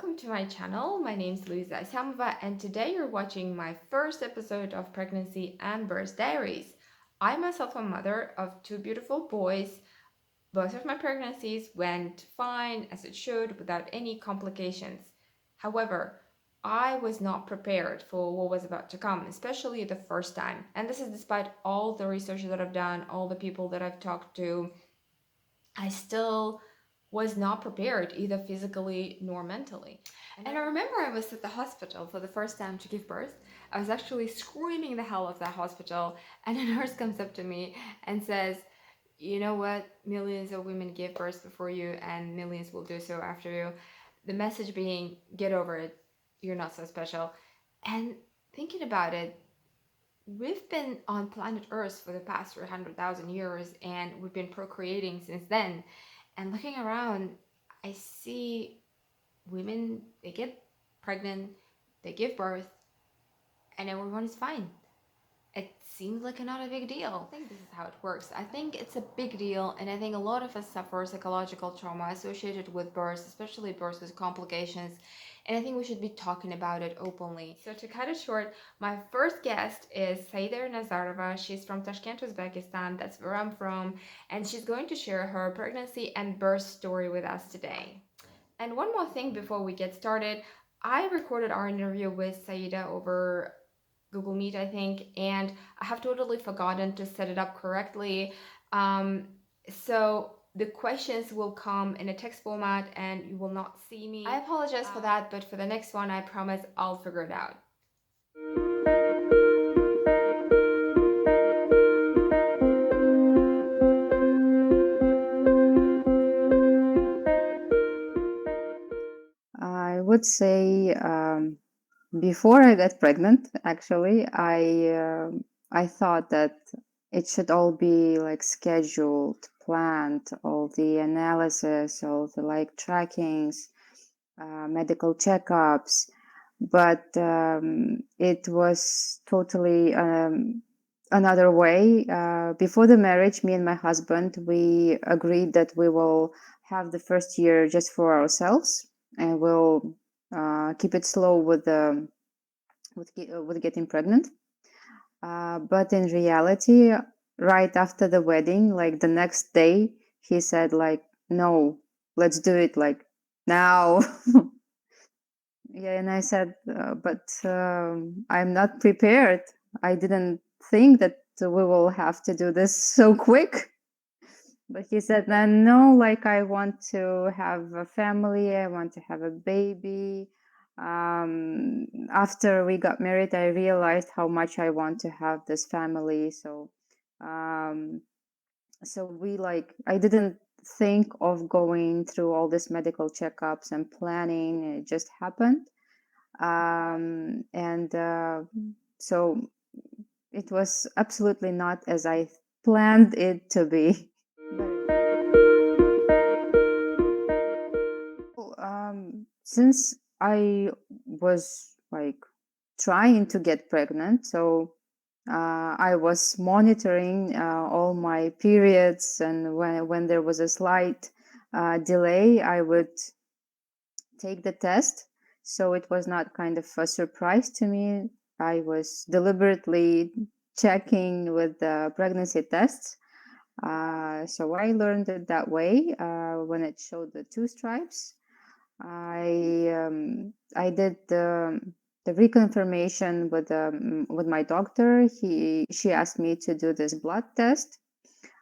welcome to my channel. My name is Saida Ernazarova, and today you're watching my first episode of Pregnancy and Birth Diaries. I myself am a mother of two beautiful boys. Both of my pregnancies went fine as it should without any complications. However, I was not prepared for what was about to come, especially the first time. And this is despite all the research that I've done, all the people that I've talked to. I still was not prepared either physically nor mentally. And I remember I was at the hospital for the first time to give birth. I was actually screaming the hell of that hospital, and a nurse comes up to me and says, "You know what? Millions of women give birth before you, and millions will do so after you." The message being, get over it. You're not so special. And thinking about it, we've been on planet Earth for the past 300,000 years, and we've been procreating since then. And looking around, I see women, they get pregnant, they give birth, and everyone is fine. It seems like not a big deal. I think this is how it works. I think it's a big deal, and I think a lot of us suffer psychological trauma associated with birth, especially birth with complications, and I think we should be talking about it openly. So to cut it short, my first guest is Saida Ernazarova. She's from Tashkent, Uzbekistan. That's where I'm from, and she's going to share her pregnancy and birth story with us today. And one more thing before we get started, I recorded our interview with Saida over Google Meet, I think, and I have totally forgotten to set it up correctly. Um, so the questions will come in a text format and you will not see me. I apologize for that, but for the next one, I promise I'll figure it out. I would say before I got pregnant, actually, I thought that it should all be like scheduled, planned, all the analysis, all the like trackings, medical checkups, but it was totally another way. Before the marriage, me and my husband, we agreed that we will have the first year just for ourselves, and we'll keep it slow with getting pregnant. But in reality, right after the wedding, like the next day, he said, like, "No, let's do it like now." Yeah, and I said, "But I'm not prepared. I didn't think that we will have to do this so quick." But he said, "No, like I want to have a family. I want to have a baby." After we got married, I realized how much I want to have this family. Um, so we like, I didn't think of going through all this medical checkups and planning. It just happened. And so it was absolutely not as I planned it to be. Since I was like trying to get pregnant, so I was monitoring all my periods, and when there was a slight delay, I would take the test. So it was not kind of a surprise to me. I was deliberately checking with the pregnancy tests. So I learned it that way when it showed the two stripes. I did the reconfirmation with my doctor. She asked me to do this blood test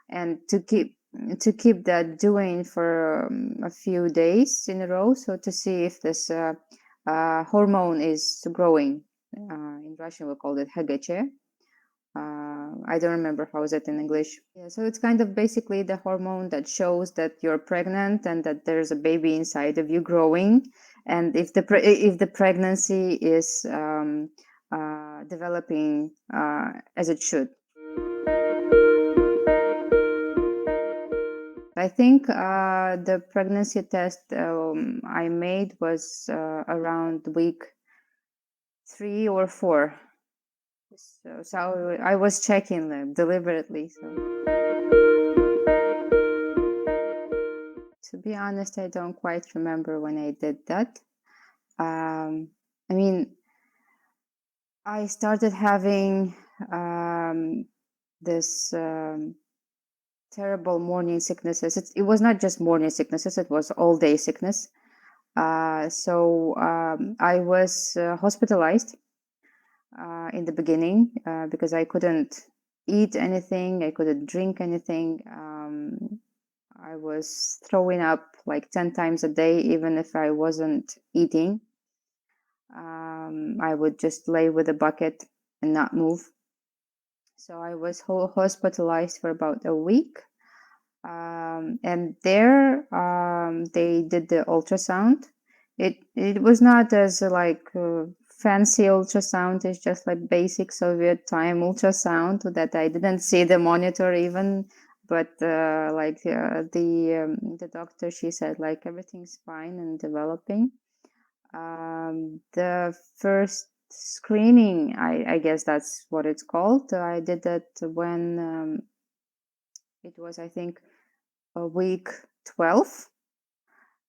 and to keep that doing for a few days in a row, so to see if this hormone is growing. In Russian we call it hegeche. I don't remember how is it in English. Yeah, so it's kind of basically the hormone that shows that you're pregnant and that there's a baby inside of you growing, and if the pregnancy is developing as it should. I think the pregnancy test I made was around week 3 or 4. So I was checking them deliberately. So to be honest, I don't quite remember when I did that. I mean, I started having this terrible morning sicknesses. It was not just morning sicknesses, it was all day sickness. So I was hospitalized in the beginning because I couldn't eat anything, I couldn't drink anything. I was throwing up like 10 times a day, even if I wasn't eating. I would just lay with a bucket and not move. So I was hospitalized for about a week. And there they did the ultrasound. It was not as like fancy ultrasound. It's just like basic Soviet time ultrasound that I didn't see the monitor even. But the doctor, she said like everything's fine and developing. The first screening, I guess that's what it's called. I did that when it was, I think, a week 12,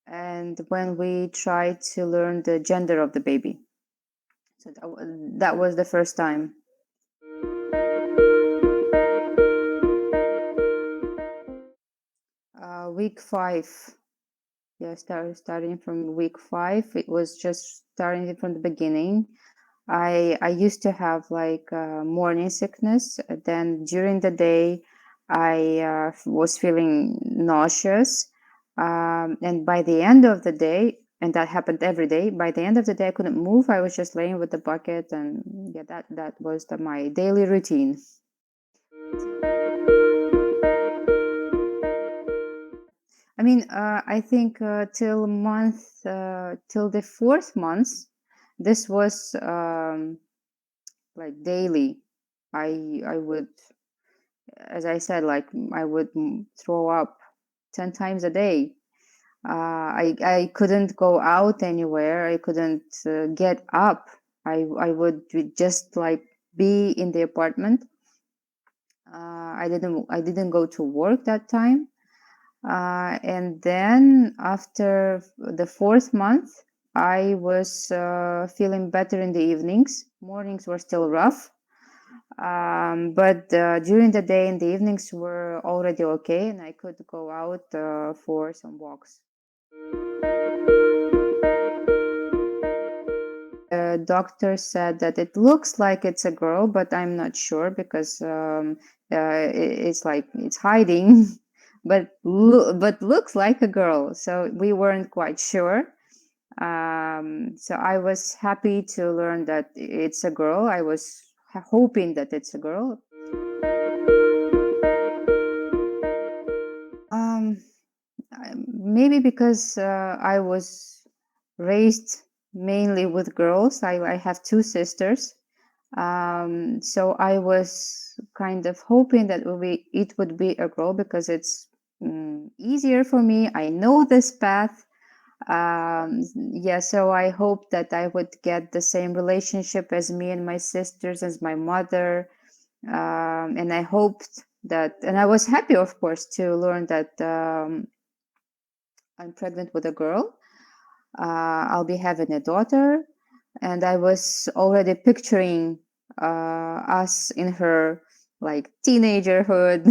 and when we tried to learn the gender of the baby. So that was the first time. Week 5. Yeah, starting from week 5. It was just starting from the beginning. I used to have like morning sickness. Then during the day, I was feeling nauseous. And by the end of the day, and that happened every day, by the end of the day, I couldn't move. I was just laying with the bucket, and yeah, that was my daily routine. I mean, I think till the 4th month, this was like daily. I would, as I said, like I would throw up 10 times a day. I couldn't go out anywhere. I couldn't get up. I would just like be in the apartment. I didn't go to work that time. And then after the 4th month, I was feeling better in the evenings. Mornings were still rough, but during the day and the evenings were already okay, and I could go out for some walks. The doctor said that it looks like it's a girl, but I'm not sure because it's like it's hiding, but looks like a girl. So we weren't quite sure. So I was happy to learn that it's a girl. I was hoping that it's a girl. Um, Maybe because I was raised mainly with girls. I have 2 sisters. So I was kind of hoping that it would be a girl because it's easier for me. I know this path. Yeah, so I hoped that I would get the same relationship as me and my sisters, as my mother. And I hoped that, and I was happy, of course, to learn that I'm pregnant with a girl. I'll be having a daughter, and I was already picturing us in her like teenagerhood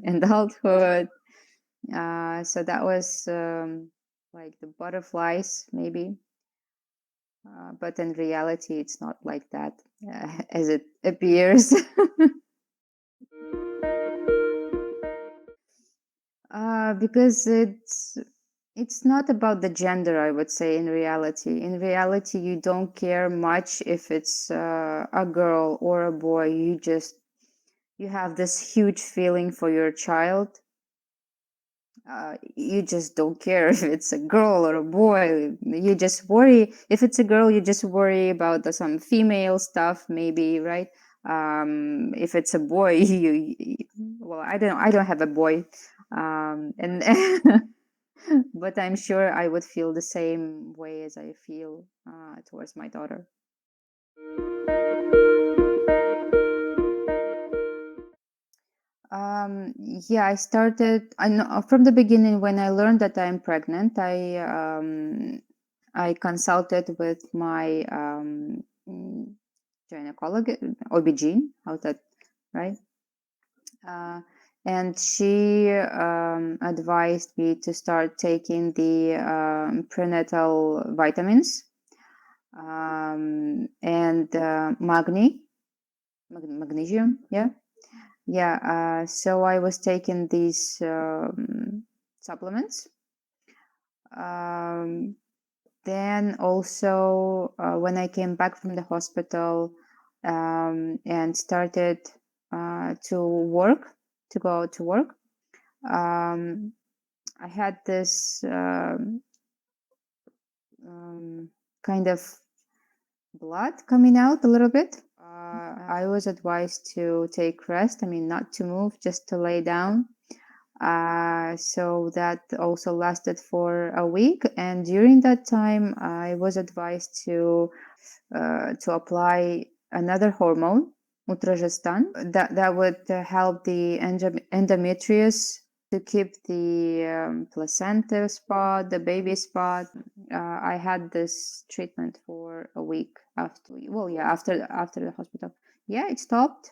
and adulthood. So that was like the butterflies, maybe. But in reality, it's not like that as it appears. Because it's not about the gender, I would say. In reality you don't care much if it's a girl or a boy. You have this huge feeling for your child. You just don't care if it's a girl or a boy. You just worry if it's a girl. You just worry about some female stuff, maybe, right? If it's a boy, well, I don't have a boy, and but I'm sure I would feel the same way as I feel towards my daughter. Yeah, I know from the beginning when I learned that I'm pregnant. I consulted with my gynecologist, OB-GYN, how's that, right? And she advised me to start taking the prenatal vitamins and magnesium. Yeah. So I was taking these supplements. Then also, when I came back from the hospital and started to go to work, I had this kind of blood coming out a little bit. I was advised to take rest, I mean, not to move, just to lay down. So that also lasted for a week. And during that time, I was advised to apply another hormone, ultragestan, that would help the endometrius to keep the placenta spot, the baby spot. I had this treatment for a week after. Well, yeah, after the hospital. Yeah, it stopped.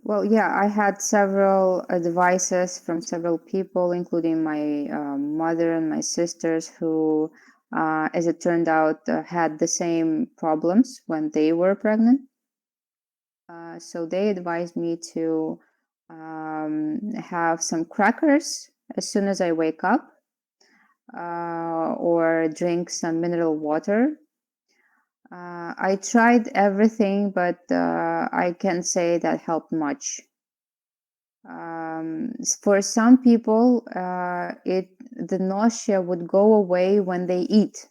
Well, yeah, I had several advices from several people, including my mother and my sisters, who, as it turned out, had the same problems when they were pregnant. So they advised me to have some crackers as soon as I wake up, or drink some mineral water. I tried everything, but I can't say that helped much. For some people, the nausea would go away when they eat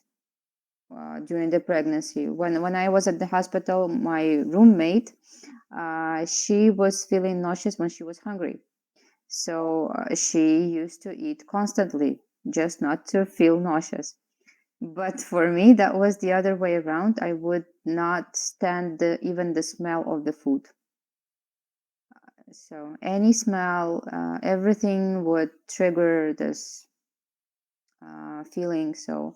during the pregnancy. When I was at the hospital, my roommate, she was feeling nauseous when she was hungry. So she used to eat constantly, just not to feel nauseous. But for me, that was the other way around. I would not stand even the smell of the food. So any smell, everything would trigger this feeling. So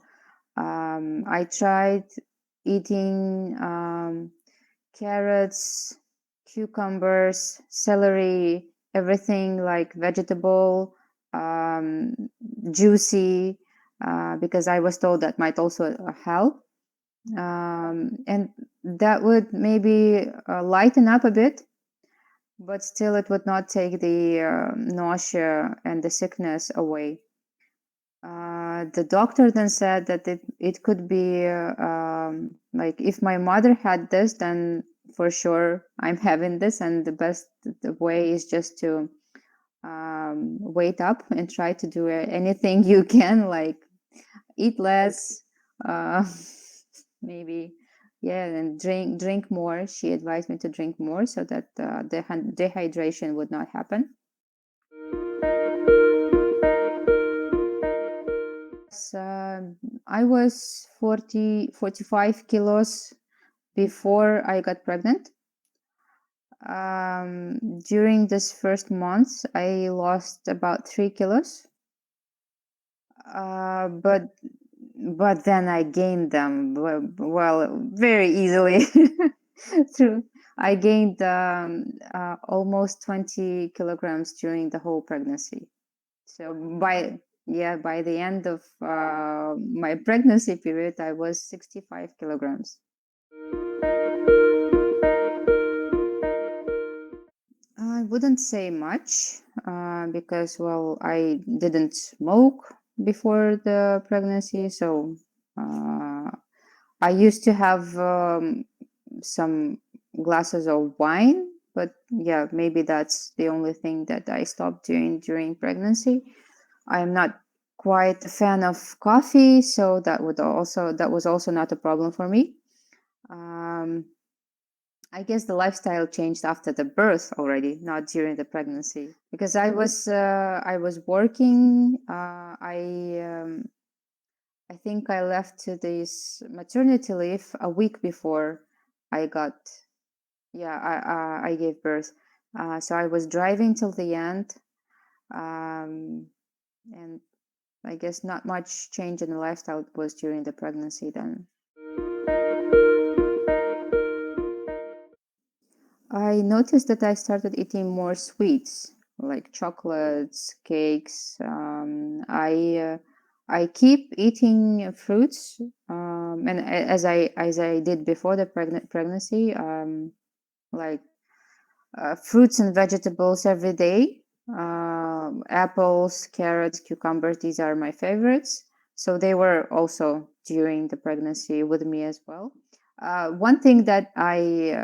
I tried eating carrots, cucumbers, celery, everything like vegetable, juicy, because I was told that might also help. And that would maybe lighten up a bit, but still it would not take the nausea and the sickness away. The doctor then said that it could be like if my mother had this, then for sure I'm having this, and the best way is just to wait up and try to do anything you can, like eat less, uh, maybe, yeah, and drink more. She advised me to drink more so that the dehydration would not happen. I was 45 kilos before I got pregnant. During this first month, I lost about 3 kilos. But then I gained them, well, very easily. Through I gained almost 20 kilograms during the whole pregnancy. So by the end of my pregnancy period, I was 65 kilograms. I wouldn't say much because, well, I didn't smoke before the pregnancy. So I used to have some glasses of wine, but yeah, maybe that's the only thing that I stopped doing during pregnancy. I'm not quite a fan of coffee, so that was also not a problem for me. I guess the lifestyle changed after the birth already, not during the pregnancy, because I was working. I think I left to this maternity leave a week before I got I gave birth. So I was driving till the end. And I guess not much change in the lifestyle was during the pregnancy then. I noticed that I started eating more sweets, like chocolates, cakes. I keep eating fruits, and as I did before the pregnancy, like fruits and vegetables every day. Apples, carrots, cucumbers, these are my favorites. So they were also during the pregnancy with me as well. One thing that I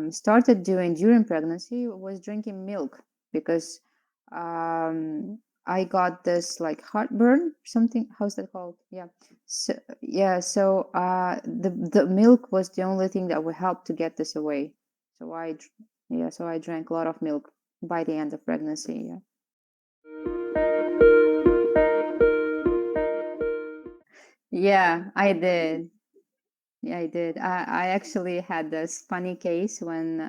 started doing during pregnancy was drinking milk because I got this like heartburn, something. How's that called? Yeah. So yeah. So the milk was the only thing that would help to get this away. So I drank a lot of milk by the end of pregnancy. Yeah. Yeah, I did. Yeah, I did. I actually had this funny case when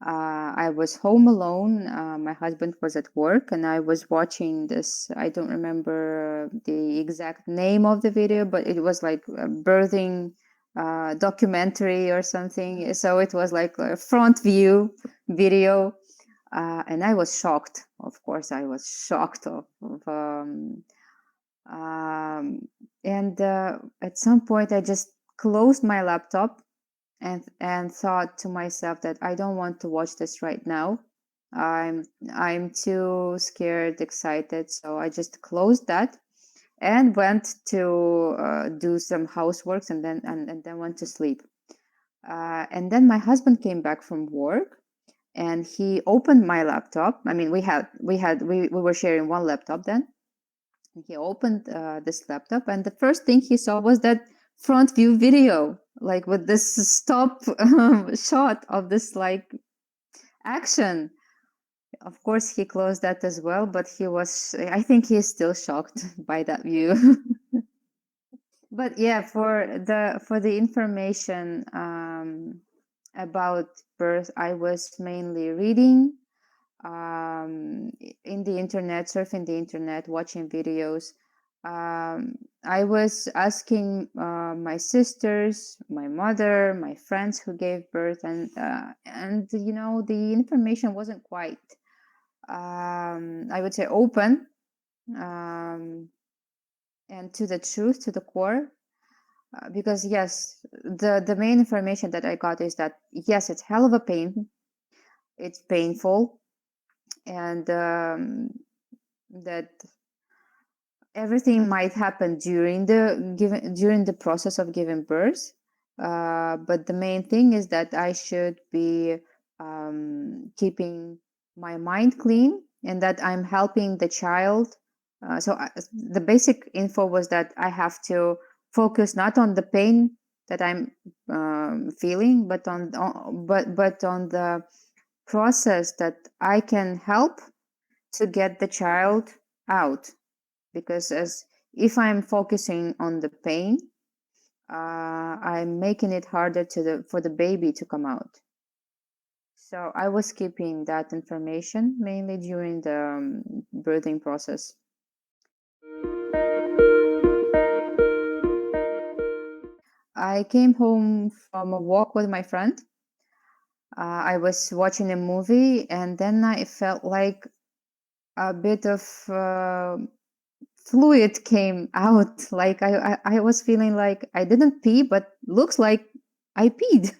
I was home alone. My husband was at work, and I was watching this. I don't remember the exact name of the video, but it was like a birthing documentary or something. So it was like a front view video. And I was shocked. Of course, I was shocked um, and at some point, I just closed my laptop and thought to myself that I don't want to watch this right now. I'm I'm too scared, excited, so I just closed that and went to do some houseworks and then went to sleep. And then my husband came back from work and he opened my laptop. I mean, we were sharing one laptop then. And he opened this laptop, and the first thing he saw was that front view video, like with this stop shot of this like action. Of course, he closed that as well, but I think he's still shocked by that view. But yeah, for the information about birth, I was mainly reading in the internet, surfing the internet, watching videos. I was asking my sisters, my mother, my friends who gave birth, and the information wasn't quite, I would say, open um, and to the truth, to the core. Because yes, the main information that I got is that yes, it's hell of a pain. It's painful, and that everything might happen during the process of giving birth. But the main thing is that I should be keeping my mind clean and that I'm helping the child. The basic info was that I have to focus not on the pain that I'm feeling, but on the process that I can help to get the child out. Because as if I'm focusing on the pain, I'm making it harder for the baby to come out. So I was keeping that information mainly during the birthing process. I came home from a walk with my friend. I was watching a movie, and then I felt like a bit of fluid came out. Like I was feeling like I didn't pee, but looks like I peed.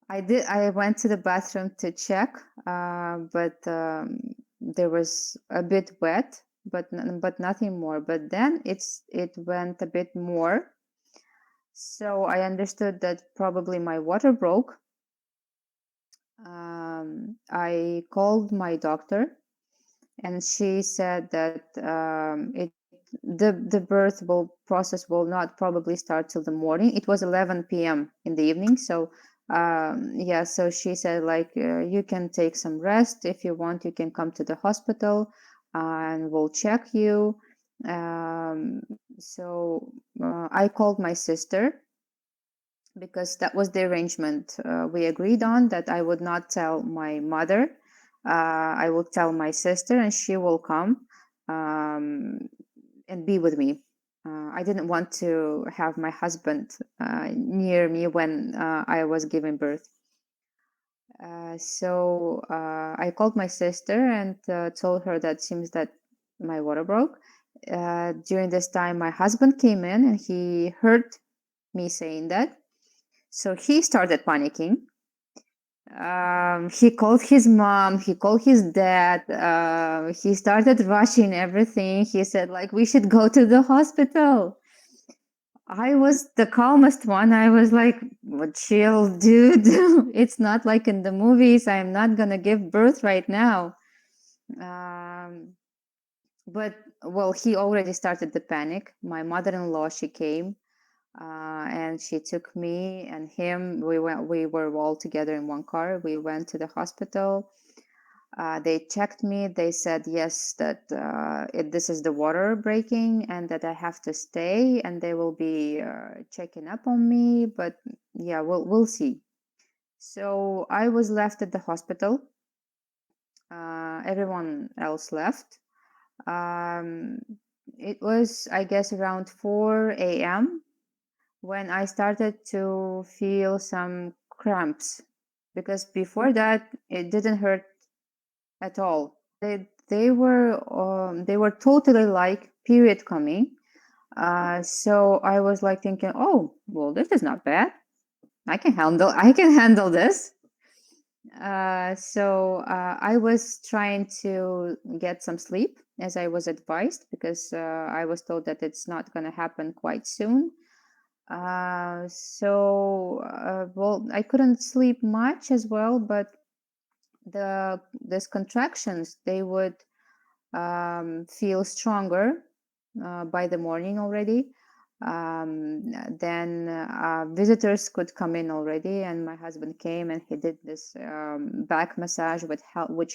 I did. I went to the bathroom to check, but there was a bit wet, but nothing more. But then it went a bit more, so I understood that probably my water broke. I called my doctor, and she said that the birth will process will not probably start till the morning. It was 11 p.m. in the evening, so yeah. So she said like you can take some rest if you want. You can come to the hospital, and we'll check you. Um, so I called my sister because that was the arrangement we agreed on, that I would not tell my mother I will tell my sister, and she will come and be with me. I didn't want to have my husband near me when I was giving birth. So I called my sister and told her that seems that my water broke. During this time, my husband came in and he heard me saying that. So he started panicking. He called his mom, he called his dad, he started rushing everything. He said, like, we should go to the hospital. I was the calmest one. I was like, well, chill, dude. It's not like in the movies. I'm not gonna give birth right now. Um, but well, he already started the panic. My mother-in-law, she came, and she took me and him. We were all together in one car. We went to the hospital. They checked me. They said yes, that this is the water breaking, and that I have to stay, and they will be checking up on me. But yeah, we'll see. So I was left at the hospital. Everyone else left. Um, it was, I guess, around 4 a.m. when I started to feel some cramps, because before that it didn't hurt at all. They were totally like period coming. So I was like thinking, oh well, this is not bad. I can handle this. I was trying to get some sleep as I was advised, because I was told that it's not going to happen quite soon. Well, I couldn't sleep much as well, but these contractions, they would feel stronger by the morning already. Then visitors could come in already, and my husband came and he did this back massage, which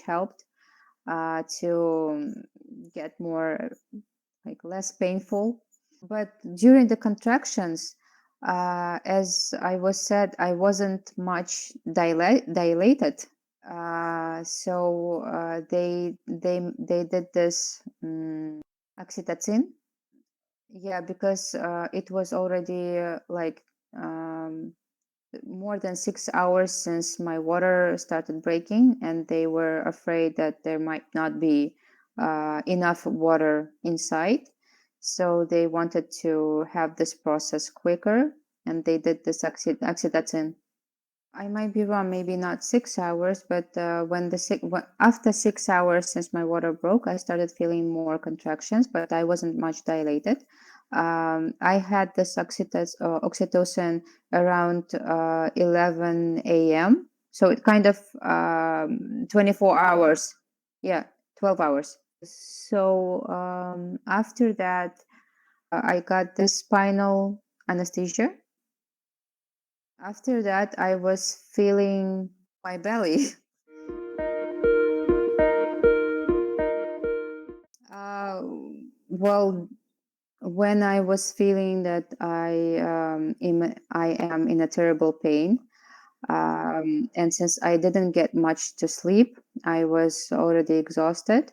helped to get more, like, less painful. But during the contractions, as I was said, I wasn't much dilated. They did this oxytocin. Yeah, because it was already like um, more than 6 hours since my water started breaking, and they were afraid that there might not be enough water inside. So they wanted to have this process quicker, and they did this oxytocin. I might be wrong, maybe not 6 hours, but after 6 hours since my water broke, I started feeling more contractions, but I wasn't much dilated. I had this oxytocin around 11 a.m. So it kind of 24 hours. Yeah, 12 hours. So after that, I got this spinal anesthesia. After that, I was feeling my belly. Uh, well, when I was feeling that I am in a terrible pain, and since I didn't get much to sleep, I was already exhausted.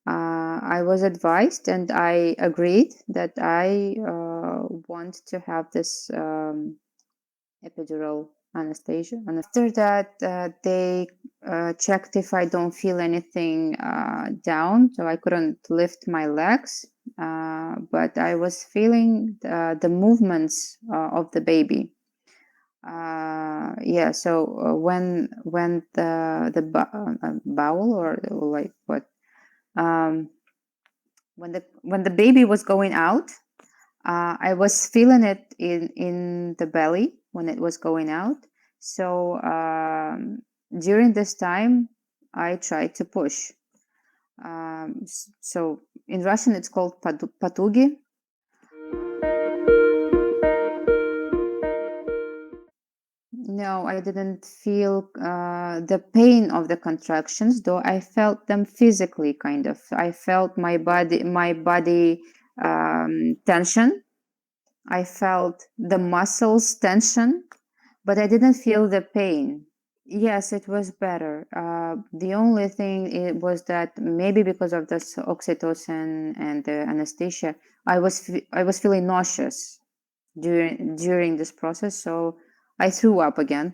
I was advised, and I agreed that I want to have this epidural anesthesia. After that, they checked if I don't feel anything down, so I couldn't lift my legs, but I was feeling the movements of the baby. Yeah, so when the bowel, or like what, when the baby was going out, I was feeling it in the belly when it was going out. So during this time, I tried to push. So in Russian, it's called patugi. No, I didn't feel the pain of the contractions, though I felt them physically, kind of. I felt my body tension. I felt the muscles tension, but I didn't feel the pain. Yes, it was better. The only thing it was that maybe because of this oxytocin and the anesthesia, I was feeling nauseous during this process, so I threw up again.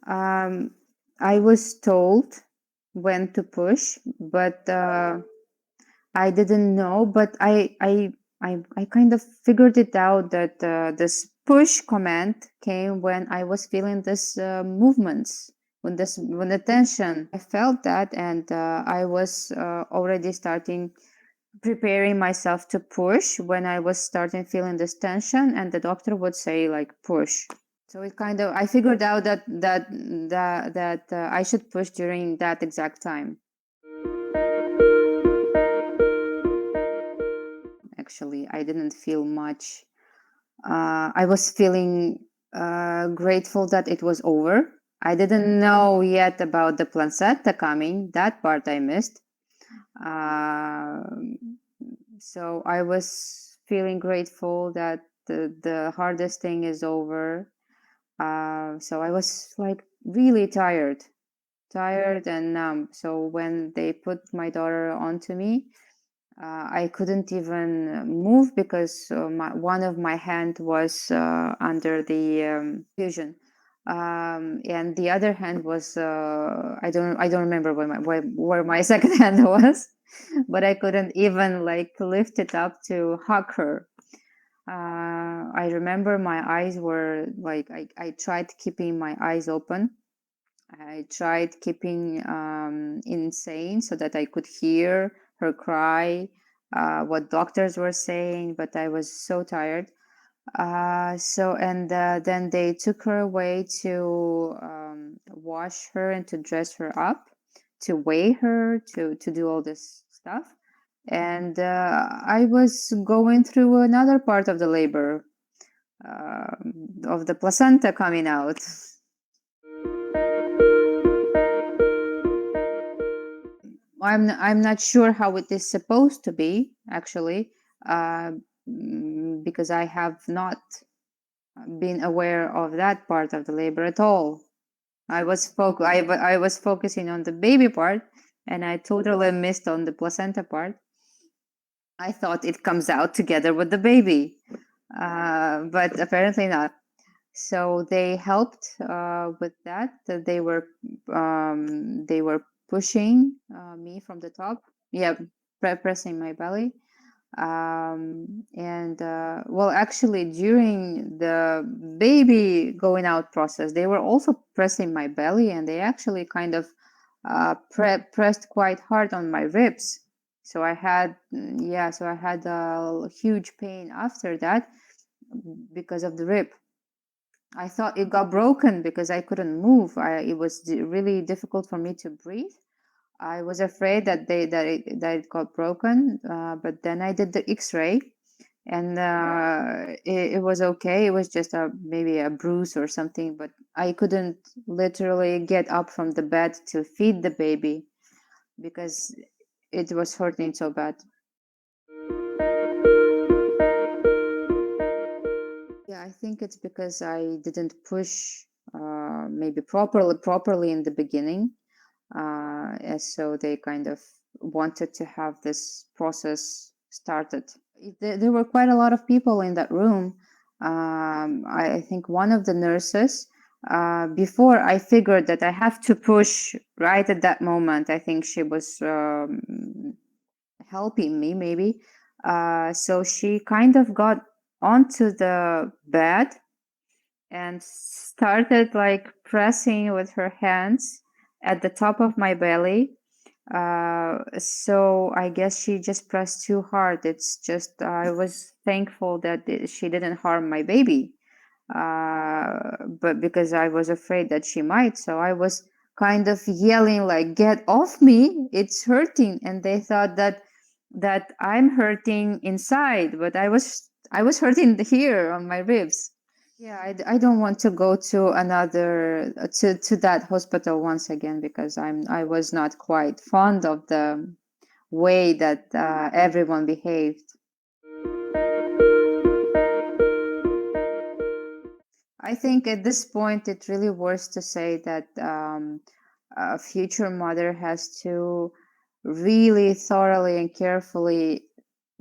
Um, I was told when to push, but I didn't know. But I kind of figured it out that this push command came when I was feeling this movements, when the tension. I felt that, and I was already starting preparing myself to push when I was starting feeling this tension, and the doctor would say like push. So it kind of I figured out that I should push during that exact time. Actually, I didn't feel much. I was feeling grateful that it was over. I didn't know yet about the placenta coming. That part I missed. Um, so I was feeling grateful that the hardest thing is over. So I was like really tired and numb. So when they put my daughter onto me, I couldn't even move because one of my hand was under the fusion, and the other hand was I don't remember where my second hand was, but I couldn't even like lift it up to hug her. I remember my eyes were like I tried keeping my eyes open. I tried keeping insane so that I could hear her cry, what doctors were saying, but I was so tired. Then they took her away to wash her and to dress her up, to weigh her, to do all this stuff. And I was going through another part of the labor, of the placenta coming out. I'm not sure how it is supposed to be actually, uh, because I have not been aware of that part of the labor at all. I was focusing on the baby part, and I totally missed on the placenta part. I thought it comes out together with the baby, but apparently not. So they helped with that. They were pushing me from the top. Yeah, pressing my belly. And well, actually, during the baby going out process, they were also pressing my belly, and they actually kind of pressed quite hard on my ribs. So I had, yeah, so I had a huge pain after that because of the rib. I thought it got broken because I couldn't move. It was really difficult for me to breathe. I was afraid that it got broken, but then I did the X-ray, and it was okay. It was just maybe a bruise or something, but I couldn't literally get up from the bed to feed the baby because it was hurting so bad. Yeah, I think it's because I didn't push maybe properly in the beginning. And so they kind of wanted to have this process started. There were quite a lot of people in that room. I think one of the nurses, before I figured that I have to push right at that moment, I think she was helping me maybe. So she kind of got onto the bed and started like pressing with her hands at the top of my belly. So I guess she just pressed too hard. It's just I was thankful that she didn't harm my baby, but because I was afraid that she might, so I was kind of yelling like, "Get off me! It's hurting!" And they thought that I'm hurting inside, but I was hurting here on my ribs. Yeah, I don't want to go to another to that hospital once again because I was not quite fond of the way that everyone behaved. I think at this point it really worth to say that a future mother has to really thoroughly and carefully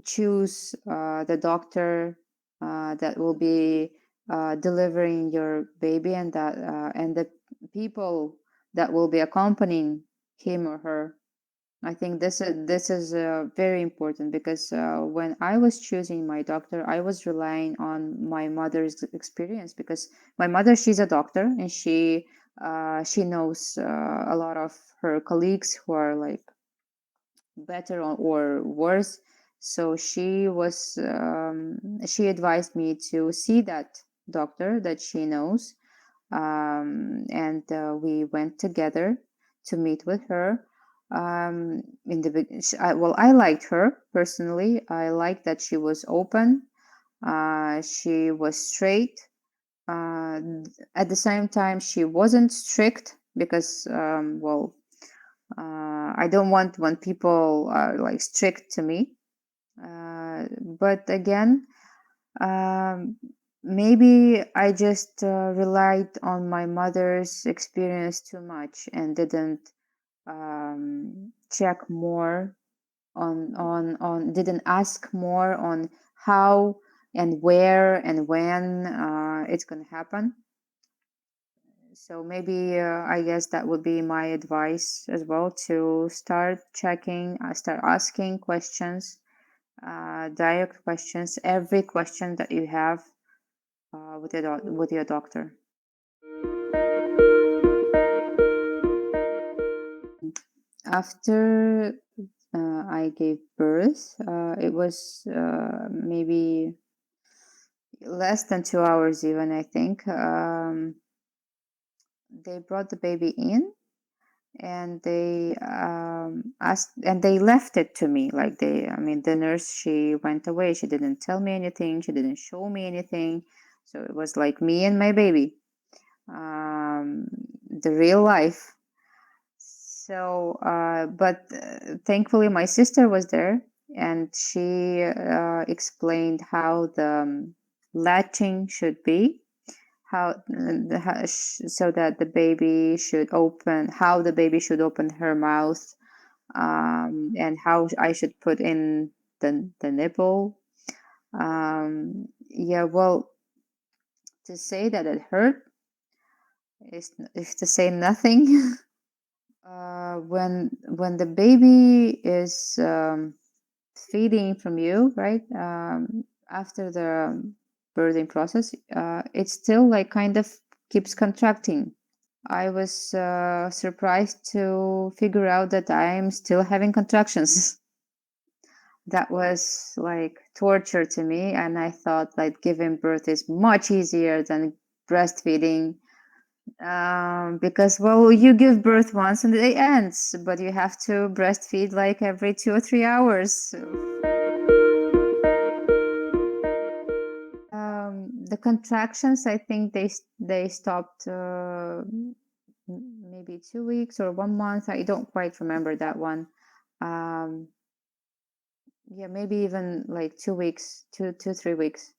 choose the doctor that will be delivering your baby, and the people that will be accompanying him or her. I think this is very important because when I was choosing my doctor, I was relying on my mother's experience, because my mother, she's a doctor, and she knows a lot of her colleagues who are like better or worse. So she advised me to see that doctor that she knows, and we went together to meet with her. In the well, I liked her personally. I liked that she was open. She was straight. Uh, at the same time, she wasn't strict, because well, I don't want when people are like strict to me. But again, um, maybe I just relied on my mother's experience too much and didn't check more on didn't ask more on how and where and when it's gonna happen. So maybe I guess that would be my advice as well, to start checking, start asking questions, direct questions, every question that you have with your doctor. After I gave birth, it was maybe less than 2 hours, even, I think. They brought the baby in, and they asked, and they left it to me. Like I mean, the nurse, she went away. She didn't tell me anything. She didn't show me anything. So it was like me and my baby, um, the real life. So, but thankfully, my sister was there, and she explained how the latching should be, so that the baby should open, how the baby should open her mouth, and how I should put in the nipple. Yeah, well, to say that it hurt is to say nothing. When the baby is feeding from you, right? After the birthing process, it still like kind of keeps contracting. I was surprised to figure out that I'm still having contractions. That was like torture to me, and I thought like giving birth is much easier than breastfeeding, because well, you give birth once and it ends, but you have to breastfeed like every 2 or 3 hours. The contractions, I think they stopped maybe 2 weeks or 1 month. I don't quite remember that one. um, yeah, maybe even like 2 weeks, 3 weeks.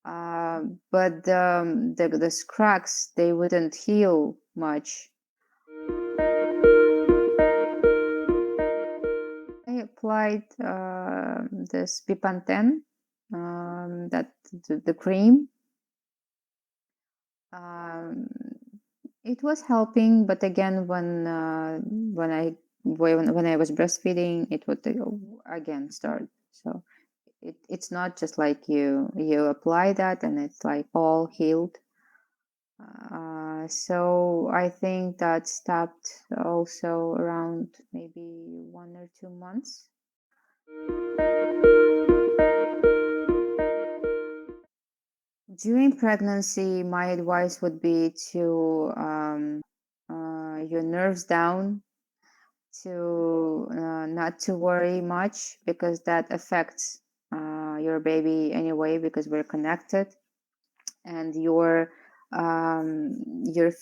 But the cracks, they wouldn't heal much. I applied this Pipanten, that the cream. Um, it was helping, but again, when I was breastfeeding, it would again start. So it's not just like you apply that and it's like all healed. So I think that stopped also around maybe 1 or 2 months. During pregnancy, my advice would be to your nerves down, to not to worry much, because that affects your baby anyway, because we're connected, and your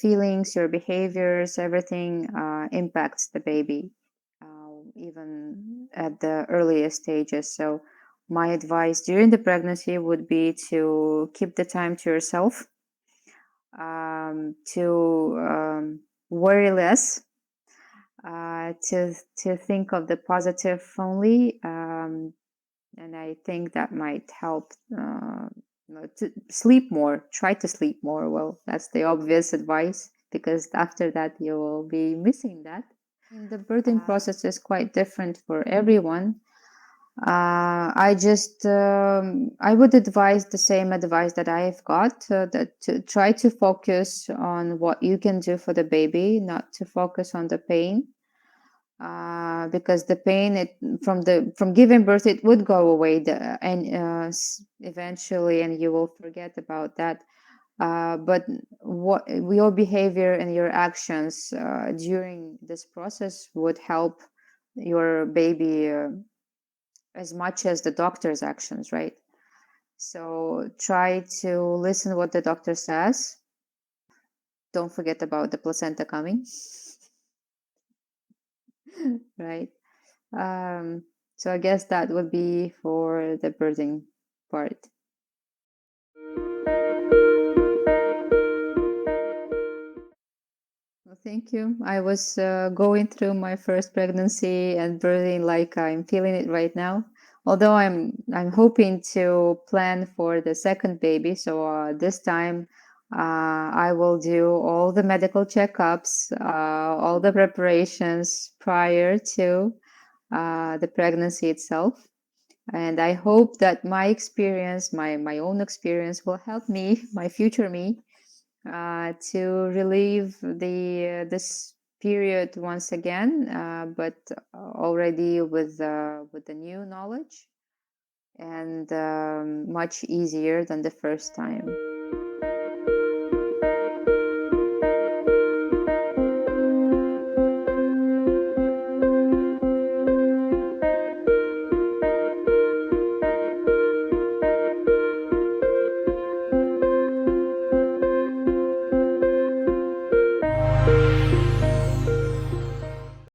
feelings, your behaviors, everything impacts the baby, even at the earliest stages. So my advice during the pregnancy would be to keep the time to yourself, to worry less, to think of the positive only, and I think that might help. To sleep more, try to sleep more. Well, that's the obvious advice, because after that you will be missing that. And the birthing Uh, process is quite different for everyone. I would advise the same advice that I've got, that to try to focus on what you can do for the baby, not to focus on the pain, because the pain from giving birth, it would go away, and eventually, and you will forget about that. But what your behavior and your actions during this process would help your baby as much as the doctor's actions, right? So try to listen what the doctor says. Don't forget about the placenta coming, right? Um, so I guess that would be for the birthing part. Well, thank you. I was going through my first pregnancy and birthing like I'm feeling it right now. Although I'm hoping to plan for the second baby, so this time I will do all the medical checkups, all the preparations prior to the pregnancy itself. And I hope that my experience, my own experience, will help me, my future me, to relieve this period once again, but already with the new knowledge, and much easier than the first time.